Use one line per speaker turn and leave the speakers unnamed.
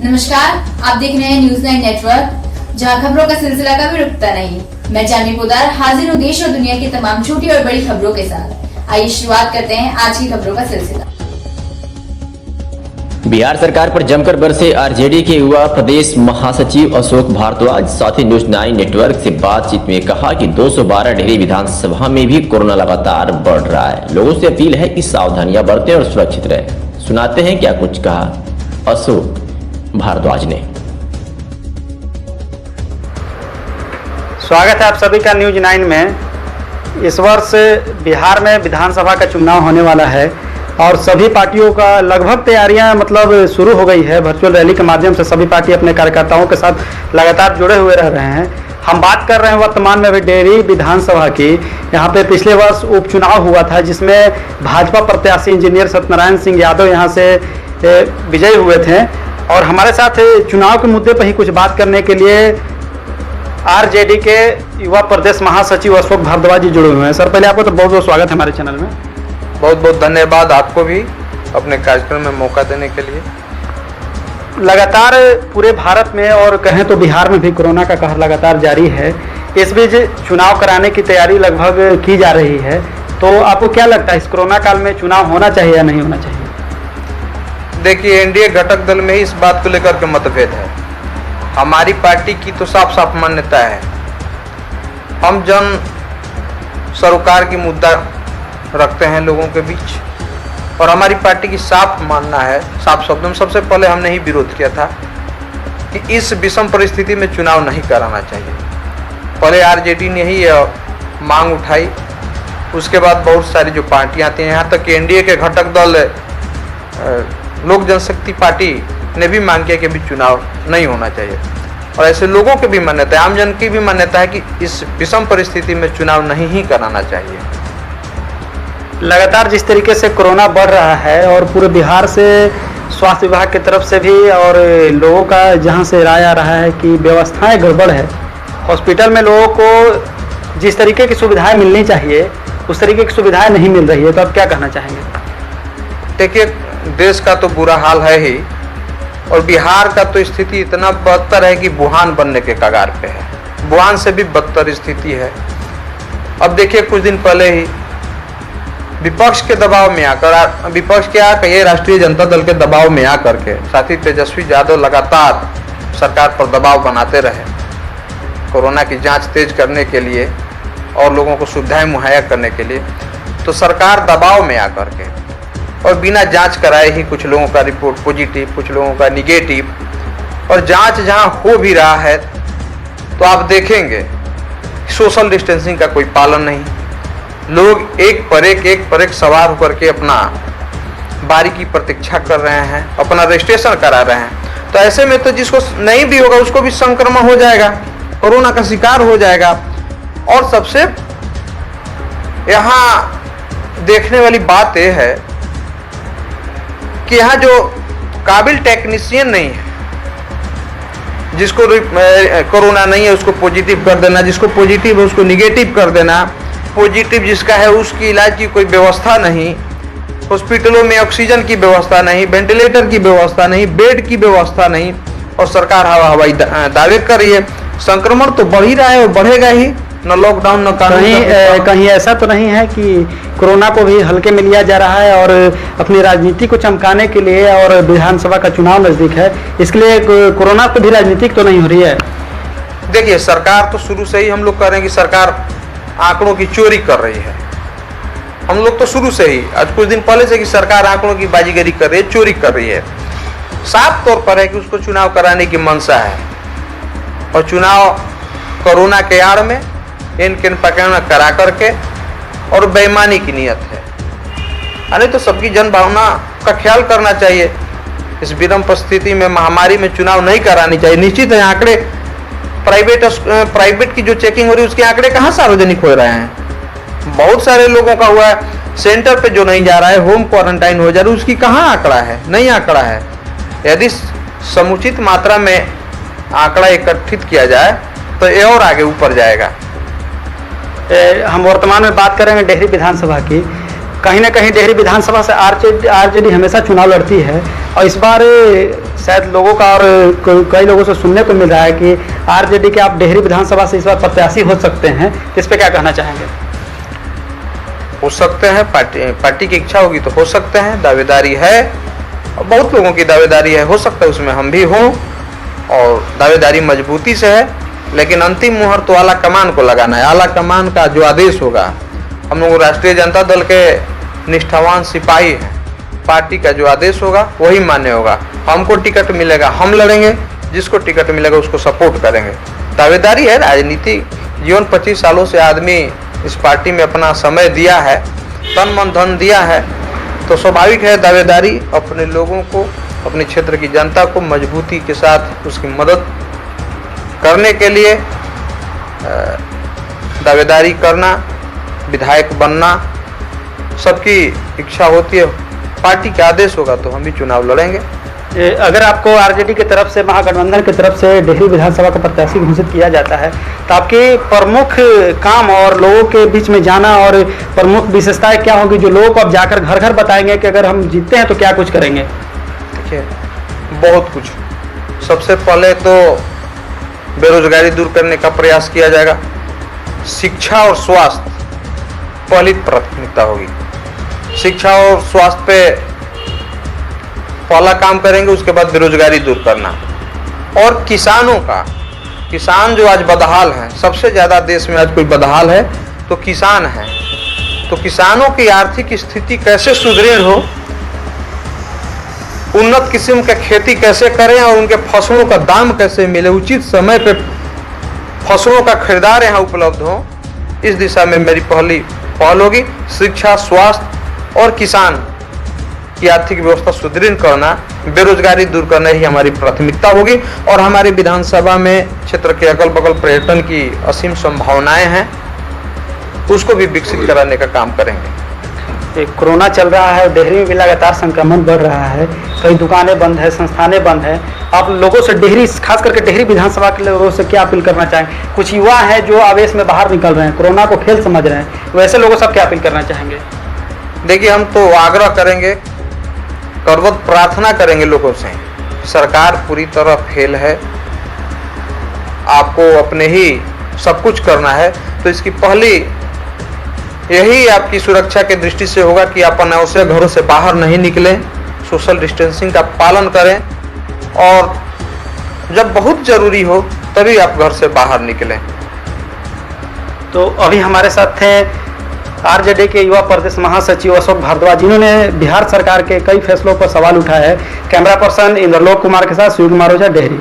नमस्कार, आप देख रहे हैं न्यूज़ 9 नेटवर्क, जहां खबरों का सिलसिला कभी रुकता नहीं। मैं जानी पोदार हाजिर हूँ देश और दुनिया की तमाम छोटी और बड़ी खबरों के साथ। आइए शुरुआत करते हैं आज की खबरों का सिलसिला।
बिहार सरकार पर जमकर बरसे आरजेडी के युवा प्रदेश महासचिव अशोक भारद्वाज। साथ ही न्यूज़ 9 नेटवर्क से बातचीत में कहा कि 212 डिहरी विधानसभा में भी कोरोना लगातार बढ़ रहा है। लोगों से अपील है कि सावधानियां बरतें और सुरक्षित रहें। सुनाते हैं क्या कुछ कहा अशोक भारद्वाज ने।
स्वागत है आप सभी का न्यूज़ 9 में। इस वर्ष बिहार में विधानसभा का चुनाव होने वाला है और सभी पार्टियों का लगभग तैयारियां शुरू हो गई है। वर्चुअल रैली के माध्यम से सभी पार्टी अपने कार्यकर्ताओं के साथ लगातार जुड़े हुए रह रहे हैं। हम बात कर रहे हैं वर्तमान में डेहरी विधानसभा की। यहाँ पे पिछले वर्ष उपचुनाव हुआ था जिसमें भाजपा प्रत्याशी इंजीनियर सत्यनारायण सिंह यादव यहाँ से विजयी हुए थे और हमारे साथ चुनाव के मुद्दे पर ही कुछ बात करने के लिए आरजेडी के युवा प्रदेश महासचिव अशोक भारद्वाज जी जुड़े हुए हैं। सर, पहले आपको तो बहुत बहुत स्वागत है हमारे चैनल में।
बहुत बहुत धन्यवाद आपको भी अपने कार्यक्रम में मौका देने के लिए।
लगातार पूरे भारत में और कहें तो बिहार में भी कोरोना का कहर लगातार जारी है। इस बीच चुनाव कराने की तैयारी लगभग की जा रही है, तो आपको क्या लगता है इस कोरोना काल में चुनाव होना चाहिए या नहीं होना चाहिए?
देखिए, एनडीए घटक दल में इस बात को लेकर के मतभेद है। हमारी पार्टी की तो साफ साफ मान्यता है, हम जन सरोकार की मुद्दा रखते हैं लोगों के बीच और हमारी पार्टी की साफ मानना है, साफ शब्दों में सबसे पहले हमने ही विरोध किया था कि इस विषम परिस्थिति में चुनाव नहीं कराना चाहिए। पहले आरजेडी ने ही मांग उठाई, उसके बाद बहुत सारी जो पार्टियां आती हैं, यहाँ तक कि एनडीए के घटक दल लोक जनशक्ति पार्टी ने भी मांग किया कि अभी चुनाव नहीं होना चाहिए और ऐसे लोगों की भी मान्यता है, आम जन की भी मान्यता है कि इस विषम परिस्थिति में चुनाव नहीं ही कराना चाहिए।
लगातार जिस तरीके से कोरोना बढ़ रहा है और पूरे बिहार से स्वास्थ्य विभाग की तरफ से भी और लोगों का जहां से राय आ रहा है कि व्यवस्थाएं गड़बड़ है, हॉस्पिटल में लोगों को जिस तरीके की सुविधाएं मिलनी चाहिए उस तरीके की सुविधाएं नहीं मिल रही है, तो आप क्या कहना चाहेंगे?
देखिए, देश का तो बुरा हाल है ही और बिहार का तो स्थिति इतना बदतर है कि वुहान बनने के कगार पे है। वुहान से भी बदतर स्थिति है। अब देखिए, कुछ दिन पहले ही विपक्ष के दबाव में आकर, विपक्ष क्या कहिए राष्ट्रीय जनता दल के दबाव में आकर के साथी तेजस्वी यादव लगातार सरकार पर दबाव बनाते रहे कोरोना की जांच तेज करने के लिए और लोगों को सुविधाएं मुहैया करने के लिए। तो सरकार दबाव में आकर के और बिना जांच कराए ही कुछ लोगों का रिपोर्ट पॉजिटिव, कुछ लोगों का निगेटिव, और जांच जहां हो भी रहा है तो आप देखेंगे सोशल डिस्टेंसिंग का कोई पालन नहीं। लोग एक पर एक सवार होकर के अपना बारी की प्रतीक्षा कर रहे हैं, अपना रजिस्ट्रेशन करा रहे हैं। तो ऐसे में तो जिसको नहीं भी होगा उसको भी संक्रमण हो जाएगा, कोरोना का शिकार हो जाएगा। और सबसे यहाँ देखने वाली बात यह है कि यहाँ जो काबिल टेक्नीशियन नहीं है, जिसको कोरोना नहीं है उसको पॉजिटिव कर देना, जिसको पॉजिटिव है उसको निगेटिव कर देना, पॉजिटिव जिसका है उसकी इलाज की कोई व्यवस्था नहीं, हॉस्पिटलों में ऑक्सीजन की व्यवस्था नहीं, वेंटिलेटर की व्यवस्था नहीं, बेड की व्यवस्था नहीं, और सरकार हवाई दावे कर रही है। संक्रमण तो बढ़ ही रहा है और बढ़ेगा ही, न लॉकडाउन न
कहीं ऐसा तो नहीं है कि कोरोना को भी हल्के में लिया जा रहा है और अपनी राजनीति को चमकाने के लिए, और विधानसभा का चुनाव नजदीक है इसके लिए कोरोना पे भी राजनीतिक तो नहीं हो रही है?
देखिए, सरकार तो शुरू से ही हम लोग कह रहे हैं कि सरकार आंकड़ों की चोरी कर रही है। हम लोग तो शुरू से ही, आज कुछ दिन पहले से कि सरकार आंकड़ों की बाजीगरी कर रही है, चोरी कर रही है। साफ तौर पर है कि उसको चुनाव कराने की मंशा है और चुनाव कोरोना के आड़ में इन पकड़ना करा करके और बेईमानी की नियत है। अरे तो सबकी जन भावना का ख्याल करना चाहिए। इस विषम परिस्थिति में, महामारी में चुनाव नहीं करानी चाहिए। निश्चित है आंकड़े प्राइवेट की जो चेकिंग हो रही है उसके आंकड़े कहाँ सार्वजनिक हो रहे हैं। बहुत सारे लोगों का हुआ है, सेंटर पे जो नहीं जा रहा है, होम क्वारंटाइन हो जा रहा है, उसकी कहाँ आंकड़ा है? नहीं आंकड़ा है। यदि समुचित मात्रा में आंकड़ा एकत्रित किया जाए तो ये और आगे ऊपर जाएगा।
हम वर्तमान में बात करेंगे डेहरी विधानसभा की। कहीं ना कहीं डेहरी विधानसभा से आरजेडी हमेशा चुनाव लड़ती है और इस बार शायद लोगों का और कई लोगों से सुनने को मिल रहा है कि आरजेडी के आप डेहरी विधानसभा से इस बार प्रत्याशी हो सकते हैं, इस पे क्या कहना चाहेंगे?
हो सकते हैं, पार्टी की इच्छा होगी तो हो सकते हैं, दावेदारी है और बहुत लोगों की दावेदारी है, हो सकता है उसमें हम भी हों और दावेदारी मजबूती से है, लेकिन अंतिम मुहर तो आला कमान को लगाना है। आला कमान का जो आदेश होगा, हम लोग राष्ट्रीय जनता दल के निष्ठावान सिपाही हैं, पार्टी का जो आदेश होगा वही मान्य होगा। हमको टिकट मिलेगा हम लड़ेंगे, जिसको टिकट मिलेगा उसको सपोर्ट करेंगे। दावेदारी है, राजनीति जीवन 25 सालों से आदमी इस पार्टी में अपना समय दिया है, तन मन धन दिया है, तो स्वाभाविक है दावेदारी अपने लोगों को, अपने क्षेत्र की जनता को मजबूती के साथ उसकी मदद करने के लिए दावेदारी करना, विधायक बनना सबकी इच्छा होती है। पार्टी का आदेश होगा तो हम भी चुनाव लड़ेंगे।
अगर आपको आरजेडी की तरफ से, महागठबंधन की तरफ से डेहरी विधानसभा का प्रत्याशी घोषित किया जाता है तो आपके प्रमुख काम और लोगों के बीच में जाना और प्रमुख विशेषताएं क्या होगी जो लोगों को आप जाकर घर घर बताएंगे कि अगर हम जीतते हैं तो क्या कुछ करेंगे?
देखिए, बहुत कुछ। सबसे पहले तो बेरोजगारी दूर करने का प्रयास किया जाएगा। शिक्षा और स्वास्थ्य पहली प्राथमिकता होगी। शिक्षा और स्वास्थ्य पे पहला काम करेंगे, उसके बाद बेरोजगारी दूर करना। और किसानों का, किसान जो आज बदहाल हैं, सबसे ज़्यादा देश में आज कोई बदहाल है तो किसान हैं, तो किसानों की आर्थिक स्थिति कैसे सुदृढ़ हो, उन्नत किस्म का खेती कैसे करें और उनके फसलों का दाम कैसे मिले, उचित समय पे फसलों का खरीदार यहाँ उपलब्ध हो, इस दिशा में मेरी पहली पहल होगी। शिक्षा, स्वास्थ्य और किसान की आर्थिक व्यवस्था सुदृढ़ करना, बेरोजगारी दूर करना ही हमारी प्राथमिकता होगी। और हमारी विधानसभा में क्षेत्र के अगल बगल पर्यटन की असीम संभावनाएं हैं, उसको भी विकसित कराने का काम करेंगे।
कोरोना चल रहा है, डेहरी में भी लगातार संक्रमण बढ़ रहा है, कई दुकानें बंद है, संस्थानें बंद है। आप लोगों से डेहरी, खास करके डेहरी विधानसभा के लोगों से क्या अपील करना चाहेंगे? कुछ युवा हैं जो आवेश में बाहर निकल रहे हैं, कोरोना को खेल समझ रहे हैं, वैसे लोगों से क्या अपील करना चाहेंगे?
देखिए, हम तो आग्रह करेंगे, करवत प्रार्थना करेंगे लोगों से, सरकार पूरी तरह फेल है, आपको अपने ही सब कुछ करना है, तो इसकी पहली यही आपकी सुरक्षा के दृष्टि से होगा कि आप अनावश्यक घरों से बाहर नहीं निकलें, सोशल डिस्टेंसिंग का पालन करें और जब बहुत जरूरी हो तभी आप घर से बाहर निकलें।
तो अभी हमारे साथ थे आरजेडी के युवा प्रदेश महासचिव अशोक भारद्वाज, जिन्होंने बिहार सरकार के कई फैसलों पर सवाल उठाया है। कैमरा पर्सन इंद्रलोक कुमार के साथ शिव कुमार ओझा, डेहरी।